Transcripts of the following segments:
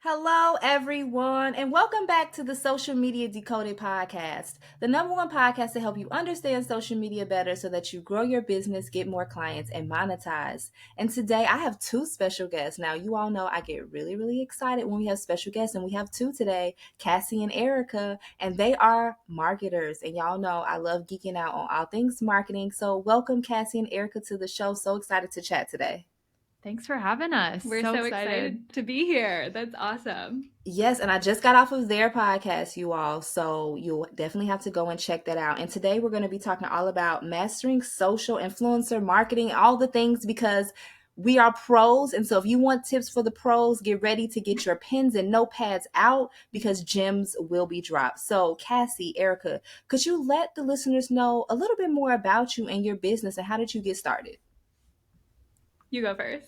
Hello, everyone, and welcome back to the Social Media Decoded podcast, the number one podcast to help you understand social media better so that you grow your business, get more clients, and monetize. And today I have two special guests. Now, you all know I get really, really excited when we have special guests, and we have two today, Cassie and Erika, and they are marketers. And y'all know I love geeking out on all things marketing. So, welcome, Cassie and Erika, to the show. So excited to chat today. Thanks for having us. We're so excited to be here. That's awesome. Yes, and I just got off of their podcast, you all, so you'll definitely have to go and check that out. And today we're going to be talking all about mastering social influencer marketing, all the things, because we are pros. And so if you want tips for the pros, get ready to get your pens and notepads out because gems will be dropped. So Cassie, Erika, could you let the listeners know a little bit more about you and your business and how did you get started? You go first.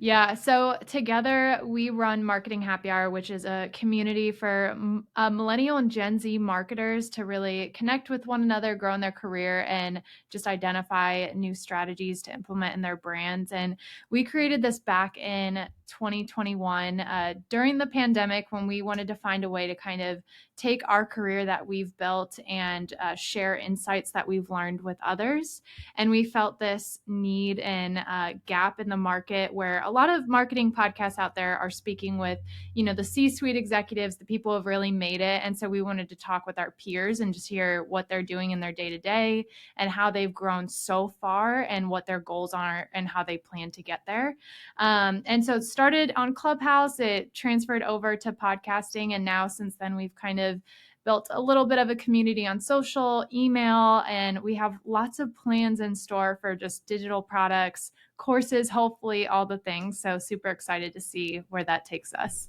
Yeah, so together we run Marketing Happy Hour, which is a community for millennial and Gen Z marketers to really connect with one another, grow in their career, and just identify new strategies to implement in their brands. And we created this back in 2021 during the pandemic when we wanted to find a way to kind of take our career that we've built and share insights that we've learned with others. And we felt this need and gap in the market where a lot of marketing podcasts out there are speaking with, the C-suite executives, the people who have really made it. And so we wanted to talk with our peers and just hear what they're doing in their day-to-day and how they've grown so far and what their goals are and how they plan to get there. And so it started on Clubhouse, it transferred over to podcasting. And now since then, we've kind of built a little bit of a community on social, email, and we have lots of plans in store for just digital products, courses, hopefully all the things. So super excited to see where that takes us.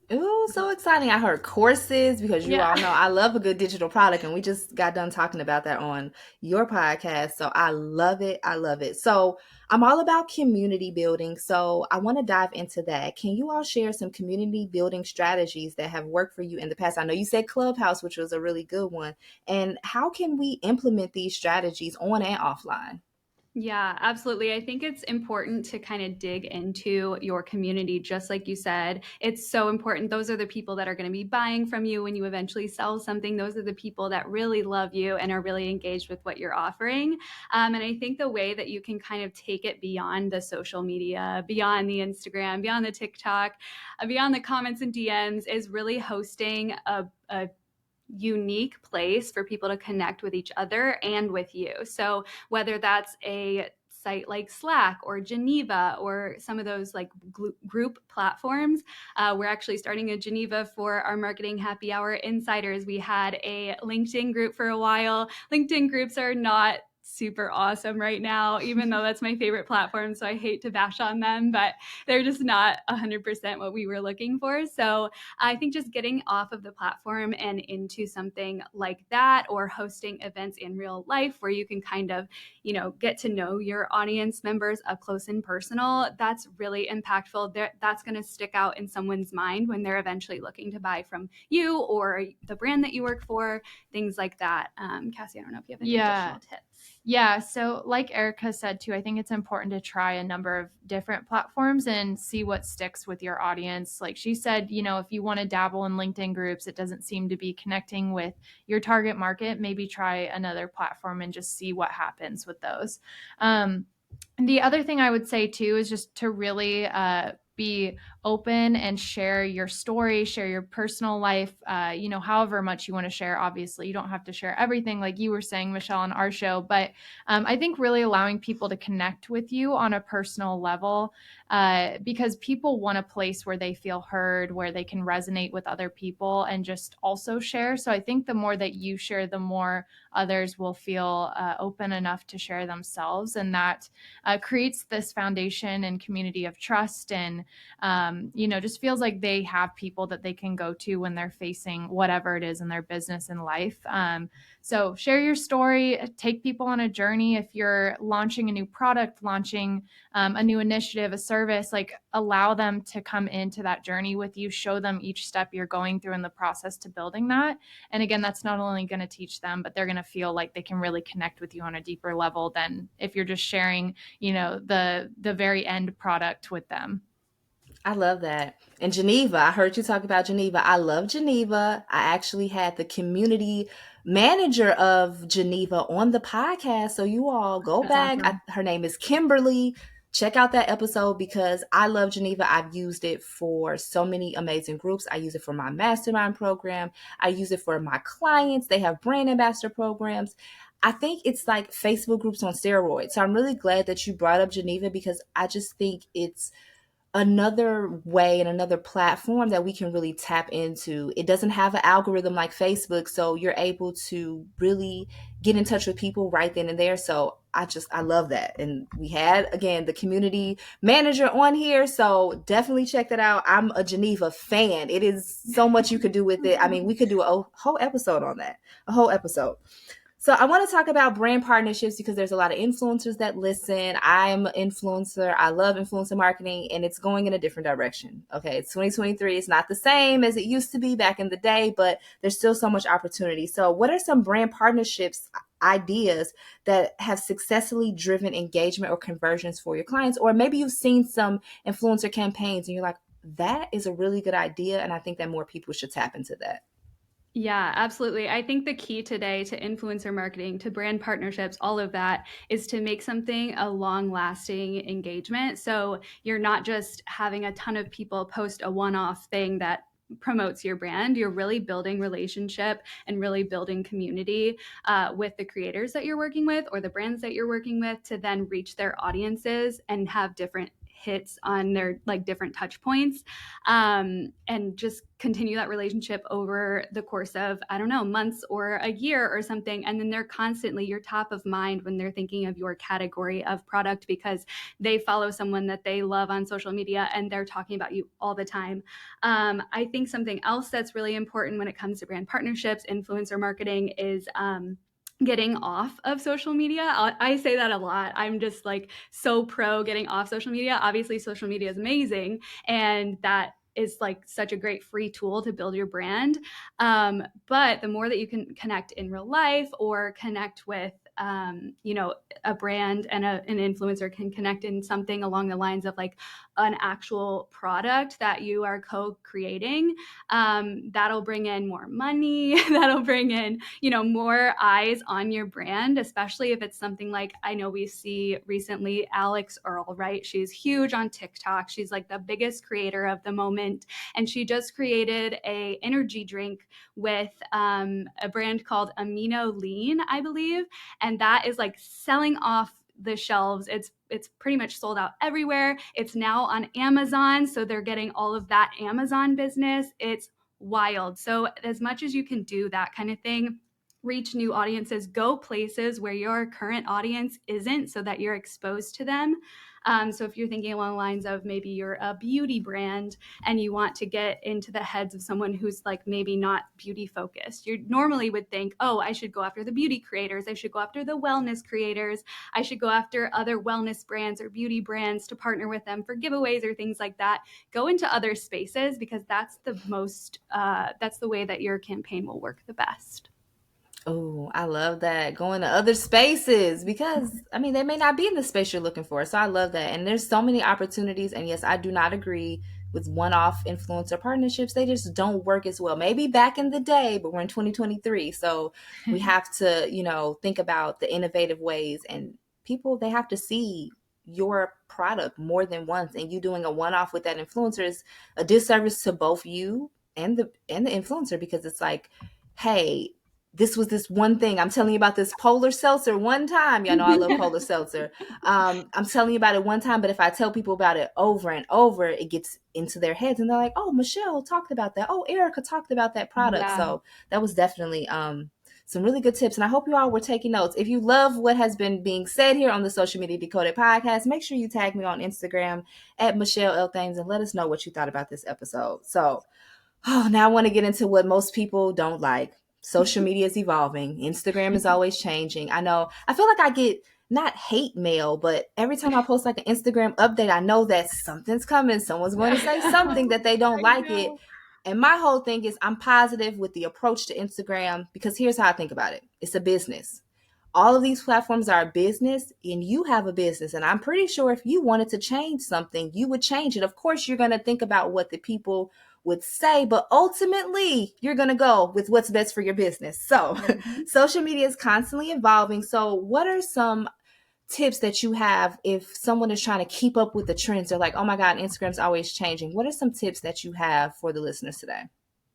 Ooh, so exciting. I heard courses because you all know I love a good digital product, and we just got done talking about that on your podcast. So I love it. I love it. So I'm all about community building. So I want to dive into that. Can you all share some community building strategies that have worked for you in the past? I know you said Clubhouse, which was a really good one. And how can we implement these strategies on and offline? Yeah, absolutely. I think it's important to kind of dig into your community, just like you said. It's so important. Those are the people that are going to be buying from you when you eventually sell something. Those are the people that really love you and are really engaged with what you're offering. And I think the way that you can kind of take it beyond the social media, beyond the Instagram, beyond the TikTok, beyond the comments and DMs is really hosting a unique place for people to connect with each other and with you. So whether that's a site like Slack or Geneva or some of those like group platforms, we're actually starting a Geneva for our Marketing Happy Hour insiders. We had a LinkedIn group for a while. LinkedIn groups are not super awesome right now, even though that's my favorite platform. So I hate to bash on them, but they're just not 100% what we were looking for. So I think just getting off of the platform and into something like that, or hosting events in real life where you can kind of, get to know your audience members up close and personal, that's really impactful. That's going to stick out in someone's mind when they're eventually looking to buy from you or the brand that you work for, things like that. Cassie, I don't know if you have any additional tips. Yeah. So like Erika said too, I think it's important to try a number of different platforms and see what sticks with your audience. Like she said, if you want to dabble in LinkedIn groups, it doesn't seem to be connecting with your target market, maybe try another platform and just see what happens with those. The other thing I would say too is just to really be open and share your story, share your personal life, however much you want to share. Obviously, you don't have to share everything like you were saying, Michelle, on our show, but I think really allowing people to connect with you on a personal level because people want a place where they feel heard, where they can resonate with other people and just also share. So I think the more that you share, the more others will feel open enough to share themselves. And that creates this foundation and community of trust and just feels like they have people that they can go to when they're facing whatever it is in their business and life. So share your story, take people on a journey. If you're launching a new product, launching a new initiative, a service, like allow them to come into that journey with you, show them each step you're going through in the process to building that. And again, that's not only going to teach them, but they're going to feel like they can really connect with you on a deeper level than if you're just sharing, the very end product with them. I love that. And Geneva, I heard you talk about Geneva. I love Geneva. I actually had the community manager of Geneva on the podcast. So you all go That's back. awesome. Her name is Kimberly. Check out that episode because I love Geneva. I've used it for so many amazing groups. I use it for my mastermind program. I use it for my clients. They have brand ambassador programs. I think it's like Facebook groups on steroids. So I'm really glad that you brought up Geneva because I just think it's another way and another platform that we can really tap into. It doesn't have an algorithm like Facebook, so you're able to really get in touch with people right then and there. So I love that. And we had again the community manager on here, so definitely check that out. I'm a Geneva fan. It is so much you could do with it. I mean, we could do a whole episode on that. A whole episode. So I want to talk about brand partnerships because there's a lot of influencers that listen. I'm an influencer. I love influencer marketing and it's going in a different direction. Okay, it's 2023. It's not the same as it used to be back in the day, but there's still so much opportunity. So what are some brand partnerships ideas that have successfully driven engagement or conversions for your clients? Or maybe you've seen some influencer campaigns and you're like, that is a really good idea. And I think that more people should tap into that. Yeah, absolutely. I think the key today to influencer marketing, to brand partnerships, all of that is to make something a long-lasting engagement. So you're not just having a ton of people post a one-off thing that promotes your brand. You're really building relationship and really building community with the creators that you're working with or the brands that you're working with to then reach their audiences and have different hits on their like different touch points, and just continue that relationship over the course of, I don't know, months or a year or something. And then they're constantly your top of mind when they're thinking of your category of product because they follow someone that they love on social media and they're talking about you all the time. I think something else that's really important when it comes to brand partnerships, influencer marketing is getting off of social media. I say that a lot. I'm just like so pro getting off social media. Obviously, social media is amazing, and that is like such a great free tool to build your brand. But the more that you can connect in real life or connect with, a brand and an influencer can connect in something along the lines of like an actual product that you are co-creating, that'll bring in more money. That'll bring in, more eyes on your brand, especially if it's something like, I know we see recently Alex Earl, right? She's huge on TikTok. She's like the biggest creator of the moment. And she just created a energy drink with a brand called Amino Lean, I believe. And that is like selling off the shelves. It's pretty much sold out everywhere. It's now on Amazon, so they're getting all of that Amazon business. It's wild. So as much as you can do that kind of thing, reach new audiences, go places where your current audience isn't so that you're exposed to them. So if you're thinking along the lines of maybe you're a beauty brand and you want to get into the heads of someone who's like maybe not beauty focused, you normally would think, oh, I should go after the beauty creators. I should go after the wellness creators. I should go after other wellness brands or beauty brands to partner with them for giveaways or things like that. Go into other spaces because that's the way that your campaign will work the best. Oh, I love that. Going to other spaces because, I mean, they may not be in the space you're looking for. So I love that. And there's so many opportunities. And yes, I do not agree with one-off influencer partnerships. They just don't work as well. Maybe back in the day, but we're in 2023. So we have to, think about the innovative ways, and people, they have to see your product more than once. And you doing a one-off with that influencer is a disservice to both you and the influencer, because it's like, hey, this was this one thing. I'm telling you about this polar seltzer one time. Y'all know I love polar seltzer. I'm telling you about it one time, but if I tell people about it over and over, it gets into their heads and they're like, oh, Michelle talked about that. Oh, Erika talked about that product. Yeah. So that was definitely some really good tips. And I hope you all were taking notes. If you love what has been being said here on the Social Media Decoded podcast, make sure you tag me on Instagram at Michelle L. Thames and let us know what you thought about this episode. So now I want to get into what most people don't like. Social media is evolving. Instagram is always changing. I know. I feel like I get not hate mail, but every time I post like an Instagram update, I know that something's coming. Someone's going to say something that they don't like it. And my whole thing is I'm positive with the approach to Instagram because here's how I think about it. It's a business. all of these platforms are a business, and you have a business. And I'm pretty sure if you wanted to change something, you would change it. Of course, you're going to think about what the people would say, but ultimately you're going to go with what's best for your business. So social media is constantly evolving. So what are some tips that you have if someone is trying to keep up with the trends? They're like, oh my God, Instagram's always changing. What are some tips that you have for the listeners today?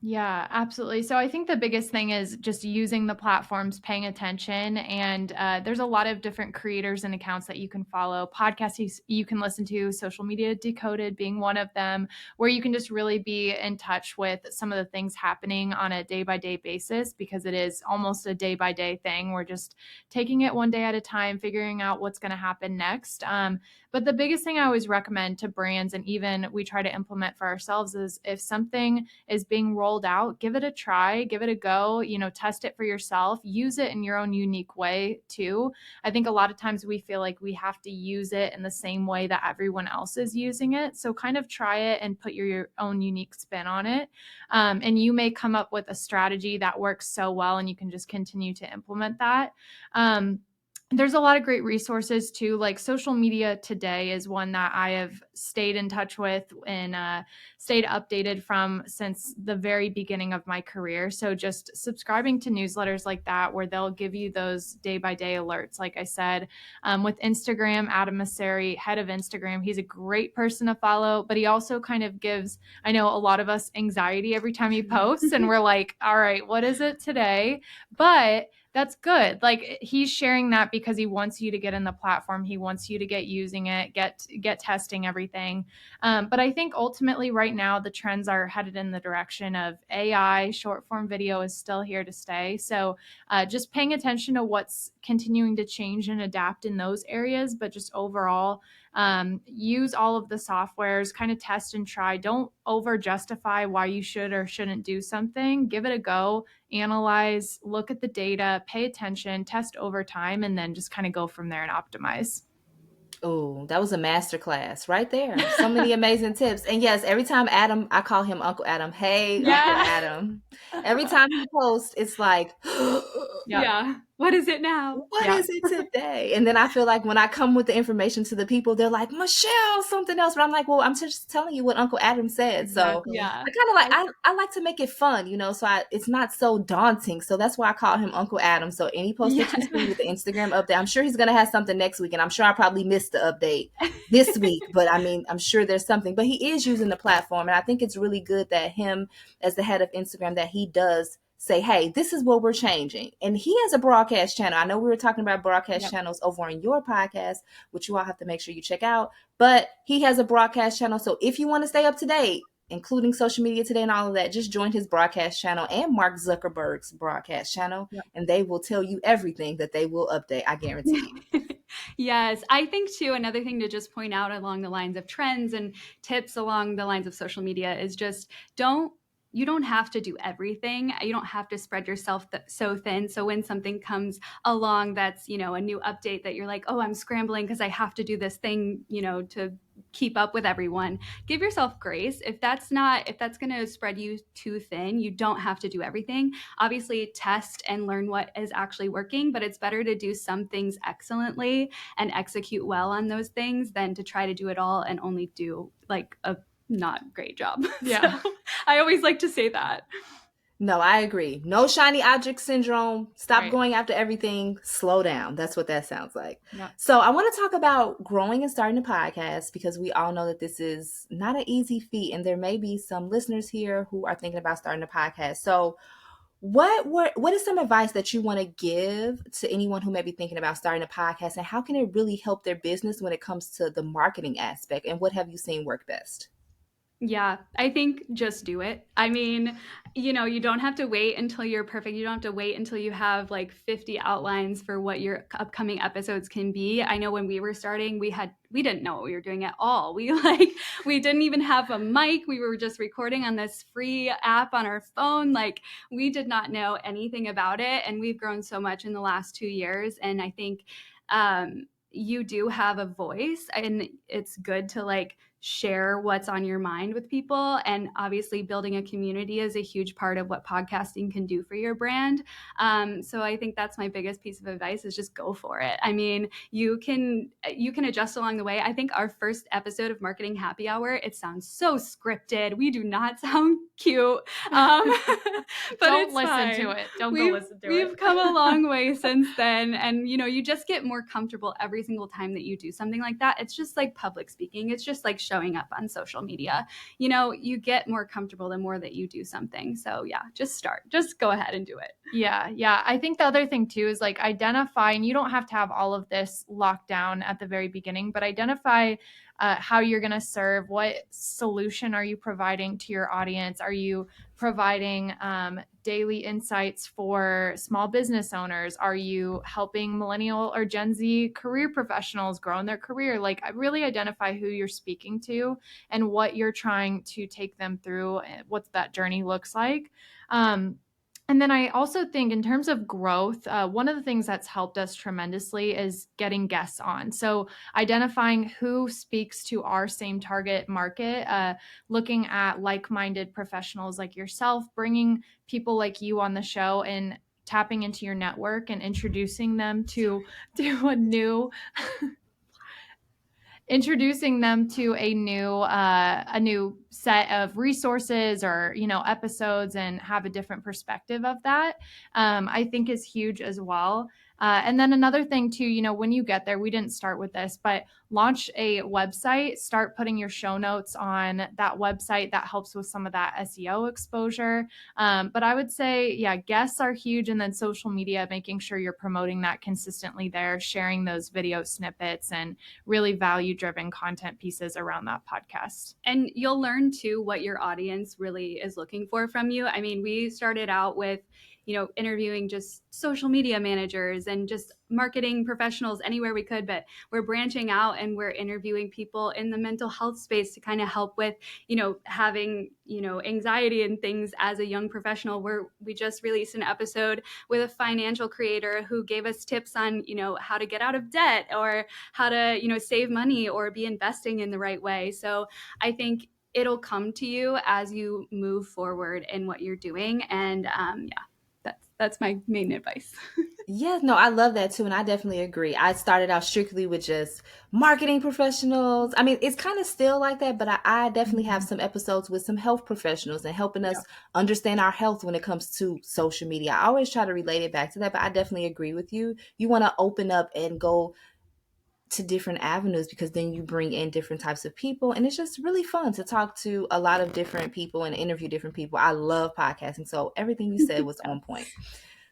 Yeah, absolutely. So I think the biggest thing is just using the platforms, paying attention. And there's a lot of different creators and accounts that you can follow. Podcasts you can listen to, Social Media Decoded being one of them, where you can just really be in touch with some of the things happening on a day-by-day basis, because it is almost a day-by-day thing. We're just taking it one day at a time, figuring out what's going to happen next. But the biggest thing I always recommend to brands, and even we try to implement for ourselves, is if something is being rolled out, give it a try, give it a go, test it for yourself, use it in your own unique way too. I think a lot of times we feel like we have to use it in the same way that everyone else is using it. So kind of try it and put your own unique spin on it. And you may come up with a strategy that works so well, and you can just continue to implement that. There's a lot of great resources too, like Social Media Today is one that I have stayed in touch with and stayed updated from since the very beginning of my career. So just subscribing to newsletters like that, where they'll give you those day-by-day alerts. Like I said, with Instagram, Adam Mosseri, head of Instagram, he's a great person to follow, but he also kind of gives, I know, a lot of us anxiety every time he posts, and we're like, all right, what is it today? But that's good. Like, he's sharing that because he wants you to get in the platform. He wants you to get using it, get testing everything. But I think ultimately right now the trends are headed in the direction of AI. Short form video is still here to stay. So just paying attention to what's continuing to change and adapt in those areas, but just overall, use all of the softwares, kind of test and try. Don't over justify why you should or shouldn't do something. Give it a go, analyze, look at the data, pay attention, test over time, and then just kind of go from there and optimize. Oh, that was a master class right there. So many amazing tips. And yes, every time Adam, I call him Uncle Adam. Hey, Uncle Adam. Every time he posts, it's like, Yeah. What is it now? what is it today? And then I feel like when I come with the information to the people, they're like, Michelle, something else. But I'm like, well, I'm just telling you what Uncle Adam said. So Yeah. I kind of like, I like to make it fun, so it's not so daunting. So that's why I call him Uncle Adam. So any post that you see with the Instagram update, I'm sure he's going to have something next week. And I'm sure I probably missed the update this week, but I mean, I'm sure there's something. But he is using the platform. And I think it's really good that him, as the head of Instagram, that he does say, hey, this is what we're changing. And he has a broadcast channel. I know we were talking about broadcast channels over on your podcast, which you all have to make sure you check out. But he has a broadcast channel. So if you want to stay up to date, including Social Media Today and all of that, just join his broadcast channel and Mark Zuckerberg's broadcast channel, and they will tell you everything that they will update. I guarantee you. Yes, I think too, another thing to just point out along the lines of trends and tips along the lines of social media is just you don't have to do everything. You don't have to spread yourself so thin. So when something comes along that's, a new update that you're like, oh, I'm scrambling because I have to do this thing, to keep up with everyone. Give yourself grace. If that's going to spread you too thin, you don't have to do everything. Obviously, test and learn what is actually working, but it's better to do some things excellently and execute well on those things than to try to do it all and only do like a not great job. Yeah. So I always like to say that. No, I agree. No shiny object syndrome. Stop Right. going after everything. Slow down. That's what that sounds like. Yeah. So I want to talk about growing and starting a podcast, because we all know that this is not an easy feat. And there may be some listeners here who are thinking about starting a podcast. So what is some advice that you want to give to anyone who may be thinking about starting a podcast, and how can it really help their business when it comes to the marketing aspect? And what have you seen work best? Yeah, I think just do it. I mean, you don't have to wait until you're perfect. You don't have to wait until you have like 50 outlines for what your upcoming episodes can be. I know when we were starting, we didn't know what we were doing at all. We didn't even have a mic. We were just recording on this free app on our phone. Like, we did not know anything about it. And we've grown so much in the last 2 years. And I think you do have a voice, and it's good to share what's on your mind with people. And obviously building a community is a huge part of what podcasting can do for your brand. So I think that's my biggest piece of advice, is just go for it. I mean, you can adjust along the way. I think our first episode of Marketing Happy Hour, it sounds so scripted. We do not sound cute. But Don't it's listen fine. to it. Don't go listen to it. We've come a long way since then. And, you just get more comfortable every single time that you do something like that. It's just like public speaking. It's just like showing up on social media. You get more comfortable the more that you do something. So yeah, just start. Just go ahead and do it. Yeah. I think the other thing too is like identify, and you don't have to have all of this locked down at the very beginning, but identify how you're going to serve. What solution are you providing to your audience? Are you providing daily insights for small business owners? Are you helping millennial or Gen Z career professionals grow in their career? Like, really identify who you're speaking to and what you're trying to take them through, what that journey looks like. And then I also think in terms of growth, one of the things that's helped us tremendously is getting guests on. So identifying who speaks to our same target market, looking at like-minded professionals like yourself, bringing people like you on the show and tapping into your network and introducing them to a new a new set of resources or episodes, and have a different perspective of that, I think is huge as well. And then another thing too, when you get there, we didn't start with this, but launch a website, start putting your show notes on that website. That helps with some of that SEO exposure. But I would say, yeah, guests are huge. And then social media, making sure you're promoting that consistently there, sharing those video snippets and really value-driven content pieces around that podcast. And you'll learn too what your audience really is looking for from you. I mean, we started out with interviewing just social media managers and just marketing professionals anywhere we could, but we're branching out and we're interviewing people in the mental health space to kind of help with, having, anxiety and things as a young professional. We just released an episode with a financial creator who gave us tips on, how to get out of debt or how to, save money or be investing in the right way. So I think it'll come to you as you move forward in what you're doing. And that's my main advice. Yeah, no, I love that too. And I definitely agree. I started out strictly with just marketing professionals. I mean, it's kind of still like that, but I definitely have some episodes with some health professionals and helping us understand our health when it comes to social media. I always try to relate it back to that, but I definitely agree with you. You want to open up and go to different avenues, because then you bring in different types of people, and it's just really fun to talk to a lot of different people and interview different people. I love podcasting, so everything you said was on point.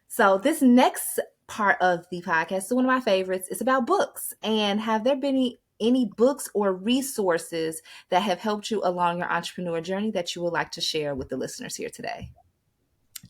So this next part of the podcast is one of my favorites. It's about books. And have there been any books or resources that have helped you along your entrepreneur journey that you would like to share with the listeners here today?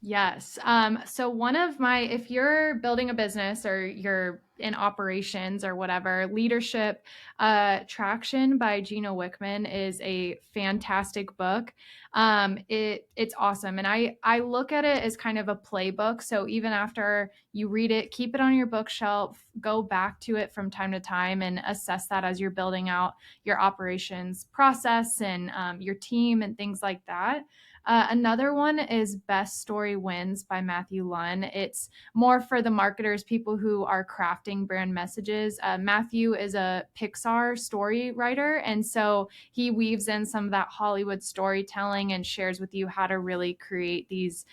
Yes. So if you're building a business or you're in operations or whatever, Leadership Traction by Gino Wickman is a fantastic book. It's awesome. And I look at it as kind of a playbook. So even after you read it, keep it on your bookshelf, go back to it from time to time and assess that as you're building out your operations process and your team and things like that. Another one is Best Story Wins by Matthew Lunn. It's more for the marketers, people who are crafting brand messages. Matthew is a Pixar story writer, and so he weaves in some of that Hollywood storytelling and shares with you how to really create these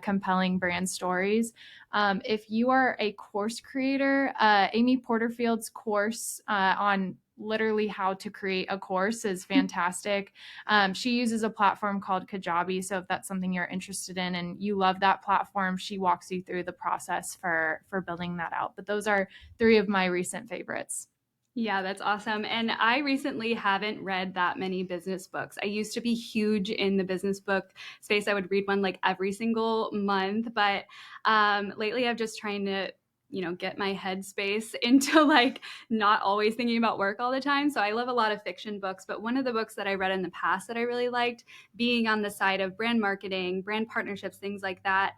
compelling brand stories. If you are a course creator, Amy Porterfield's course on literally how to create a course is fantastic. She uses a platform called Kajabi. So if that's something you're interested in and you love that platform, she walks you through the process for building that out. But those are 3 of my recent favorites. Yeah, that's awesome. And I recently haven't read that many business books. I used to be huge in the business book space. I would read one like every single month, but lately I've just trying to get my headspace into like not always thinking about work all the time. So I love a lot of fiction books, but one of the books that I read in the past that I really liked, being on the side of brand marketing, brand partnerships, things like that.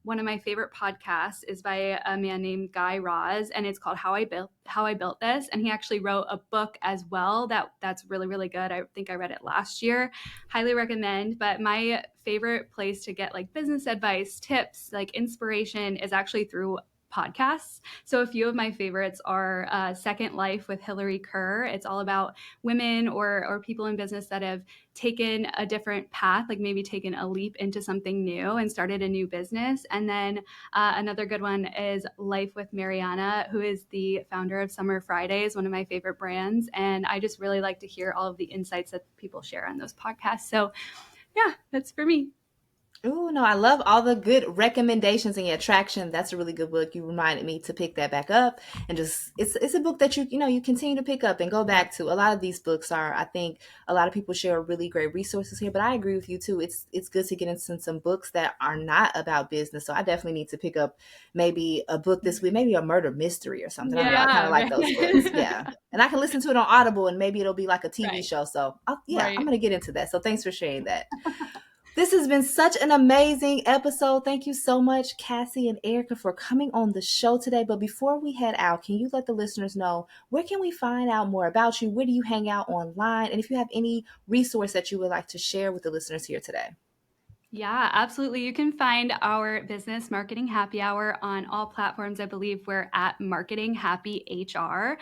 One of my favorite podcasts is by a man named Guy Raz, and it's called How I Built This. And he actually wrote a book as well that's really, really good. I think I read it last year. Highly recommend. But my favorite place to get like business advice, tips, like inspiration is actually through podcasts. So a few of my favorites are Second Life with Hillary Kerr. It's all about women or people in business that have taken a different path, like maybe taken a leap into something new and started a new business. And then another good one is Life with Mariana, who is the founder of Summer Fridays, one of my favorite brands. And I just really like to hear all of the insights that people share on those podcasts. So yeah, that's for me. Oh, no, I love all the good recommendations and Attraction. That's a really good book. You reminded me to pick that back up, and just it's a book that you continue to pick up and go back to. A lot of these books are, I think a lot of people share really great resources here, but I agree with you too. It's good to get into some books that are not about business. So I definitely need to pick up maybe a book this week, maybe a murder mystery or something. I don't know. I kind of like those books. Yeah. And I can listen to it on Audible, and maybe it'll be like a TV show. So I'm going to get into that. So thanks for sharing that. This has been such an amazing episode. Thank you so much, Cassie and Erika, for coming on the show today. But before we head out, can you let the listeners know where can we find out more about you? Where do you hang out online? And if you have any resource that you would like to share with the listeners here today. Yeah, absolutely. You can find our business marketing happy hour on all platforms. I believe we're at Marketing Happy HR.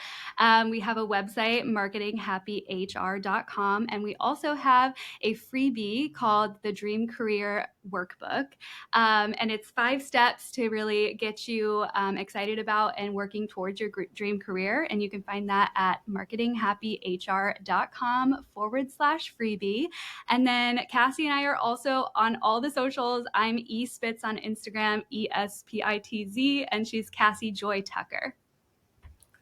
We have a website, marketinghappyhr.com, and we also have a freebie called the Dream Career Workbook. And it's 5 steps to really get you excited about and working towards your dream career. And you can find that at marketinghappyhr.com/freebie. And then Cassie and I are also on all the socials. I'm eSpitz on Instagram, ESPITZ, and she's Cassie Joy Tucker.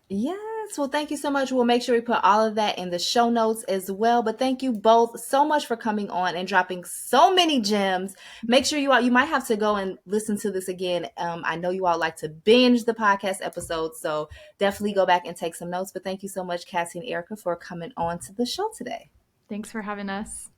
Yes. Well, thank you so much. We'll make sure we put all of that in the show notes as well. But thank you both so much for coming on and dropping so many gems. Make sure you might have to go and listen to this again. I know you all like to binge the podcast episodes, so definitely go back and take some notes. But thank you so much, Cassie and Erika, for coming on to the show today. Thanks for having us.